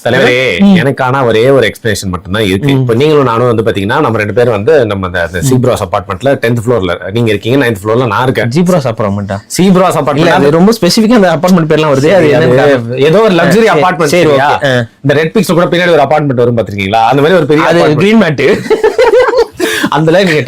தலைவரே எனக்கான ஒரே ஒரு எக்ஸ்பிளேஷன் மட்டும் தான் இருக்கு. இப்ப நீங்களும் நானும் வந்து பாத்தீங்கன்னா நம்ம 2 பேரும் வந்து நம்ம அந்த சீப்ராஸ் அபார்ட்மெண்ட்ல 10th ஃப்ளோர்ல நீங்க இருக்கீங்க, 9th ஃப்ளோர்ல நான் இருக்கேன். ஜீப்ராஸ் அபார்ட்மெண்டா? சீப்ராஸ் அபார்ட்மெண்ட் ரொம்ப ஸ்பெசிஃபிக்கா அந்த அபார்ட்மெண்ட் பேர்லாம் வருது. அது ஏதோ ஒரு லக்ஸரி அபார்ட்மெண்ட். சரி, இந்த ரெட் பிக்ஸ்ல கூட பின்னாடி ஒரு அபார்ட்மெண்ட் வரும் பாத்திருக்கீங்களா? அந்த மாதிரி ஒரு பெரிய கிரீன் மேட் அதுல நீங்க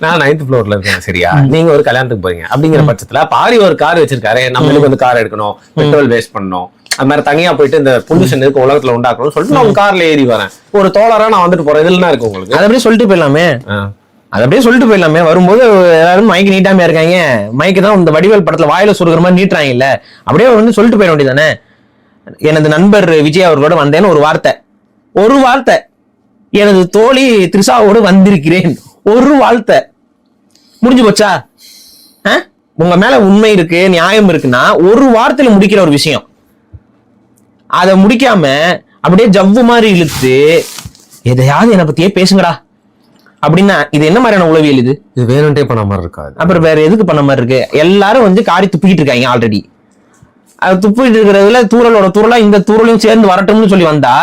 9th ஃப்ளோர்ல இருக்கேன். சரியா? நீங்க ஒரு கல்யாணத்துக்கு போறீங்க அப்படிங்கிற பட்சத்துல பாரி ஒரு கார் வச்சிருக்காரு, நம்மளுக்கு வந்து கார் எடுக்கணும், பெட்ரோல் வேஸ்ட் பண்ணணும், அது மாதிரி தனியா போயிட்டு இந்த பொல்யூஷன் இருக்கு உலகத்துல உண்டாக்கணும்னு சொல்லிட்டு நான் கார்ல ஏறி வரேன். ஒரு தோழரா நான் வந்துட்டு போறேன். இதுல இருக்கு உங்களுக்கு அதை அப்படியே சொல்லிட்டு போயிடலாமே. அது அப்படியே சொல்லிட்டு போயிடலாமே. வரும்போது எல்லாரும் மைக்கு நீட்டாமே இருக்காங்க, மைக்கு தான் இந்த வடிவேல் படத்துல வாயில சுருக்கிற மாதிரி நீட்டுறாங்க இல்ல, அப்படியே வந்து சொல்லிட்டு போயிட வேண்டியதானே. எனது நண்பர் விஜய் அவர்களோட வந்தேன்னு ஒரு வார்த்தை, எனது தோழி த்ரிஷாவோடு வந்திருக்கிறேன், ஒரு வார்த்தை, முடிஞ்சு போச்சா? உங்க மேல உண்மை இருக்கு, நியாயம் இருக்குன்னா ஒரு வார்த்தையில முடிக்கிற ஒரு விஷயம், அதை முடிக்காம அப்படியே ஜவ்வு மாதிரி இழுத்து எதையாவது என்னை பத்தியே பேசுங்கடா அப்படின்னா இது என்ன மாதிரியான உளவியல்? இது வேணும்ட்டே பண்ண மாதிரி இருக்காது. அப்புறம் வேற எதுக்கு பண்ண மாதிரி இருக்கு? எல்லாரும் வந்து காரி துப்பிக்கிட்டு இருக்காங்க ஆல்ரெடி. அது துப்பிட்டு இருக்கிறதுல தூரலோட தூரலா இந்த தூரலையும் சேர்ந்து வரட்டும்னு சொல்லி வந்தா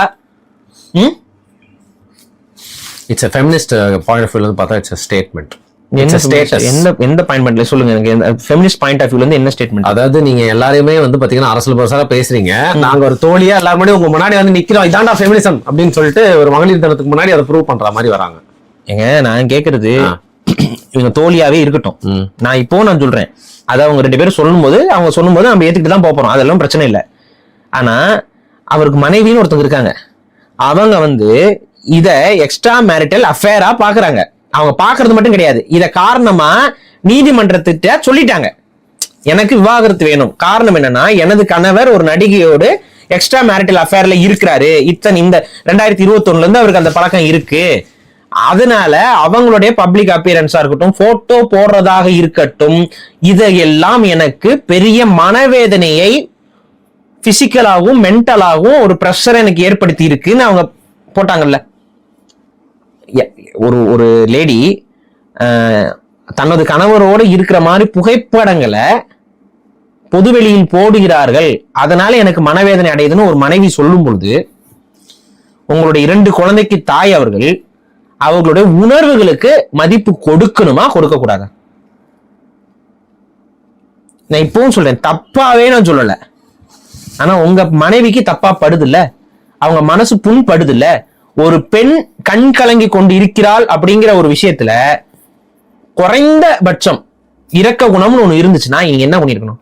it's a feminist point of view ல பார்த்தா இட்ஸ் a statement. எந்த பாயிண்ட்ல சொல்லுங்க எனக்கு. ஃபெமினிஸ்ட் பாயிண்ட் ஆஃப் வியூல இருந்து என்ன ஸ்டேட்மெண்ட்? அதாவது நீங்க எல்லாருமே வந்து பாத்தீங்கன்னா அரசியல் பரசாரா பேசுறீங்க, நாங்க ஒரு தோழியா எல்லாரும் முன்னாடி உங்க முன்னாடி வந்து நிக்கிறோம், இதாண்டா ஃபெமினிசம் அப்படின்னு சொல்லிட்டு ஒரு மகளிர் தினத்துக்கு முன்னாடி அதை ப்ரூவ் பண்ற மாதிரி வராங்க. ஏங்க நான் கேக்குறது, இவங்க தோழியாவே இருக்கட்டும், நான் சொல்றேன், அதை அவங்க 2 பேரும் சொல்லும்போது நம்ம ஏத்துக்கிட்டு தான் போறோம், அதெல்லாம் பிரச்சனை இல்லை. ஆனா அவருக்கு மனைவின்னு ஒருத்தவங்க இருக்காங்க, அவங்க வந்து இத எக்ஸ்ட்ரா மேரிட்டல் அஃபேரா பாக்குறாங்க. அவங்க பாக்குறது மட்டும் கிடையாது, இத காரணமா நீதிமன்றத்திட்ட சொல்லிட்டாங்க, எனக்கு விவாகரத்து வேணும். காரணம் என்னன்னா, எனது கணவர் ஒரு நடிகையோடு எக்ஸ்ட்ரா மேரிட்டல் அஃபேர்ல இருக்கிறாரு, இந்த 2021 இருந்து அவருக்கு அந்த பழக்கம் இருக்கு, அதனால அவங்களுடைய பப்ளிக் அப்பியரன்ஸா இருக்கட்டும், போட்டோ போடுறதாக இருக்கட்டும், இதையெல்லாம் எனக்கு பெரிய மனவேதனையை பிசிக்கலாகவும் மென்டலாகவும் ஒரு பிரஷர் எனக்கு ஏற்படுத்தி இருக்குன்னு அவங்க போட்டாங்கல்ல. ஒரு லேடி தனது கணவரோடு இருக்கிற மாதிரி புகைப்படங்களை பொதுவெளியில் போடுகிறார்கள், அதனால எனக்கு மனவேதனை அடையுதுன்னு ஒரு மனைவி சொல்லும் பொழுது, உங்களுடைய 2 குழந்தைக்கு தாய் அவர்களுடைய உணர்வுகளுக்கு மதிப்பு கொடுக்கணுமா கொடுக்க கூடாதா? நான் இப்பவும் சொல்றேன், தப்பாவே நான் சொல்லல, ஆனா உங்க மனைவிக்கு தப்பா படுது இல்ல, அவங்க மனசு புண்படுது இல்ல. ஒரு பெண் கண் கலங்கி கொண்டு இருக்கிறாள் அப்படிங்கிற ஒரு விஷயத்துல குறைந்தபட்சம் இரக்க குணம்னு ஒண்ணு இருந்துச்சுன்னா நீங்க என்ன பண்ணிருக்கணும்?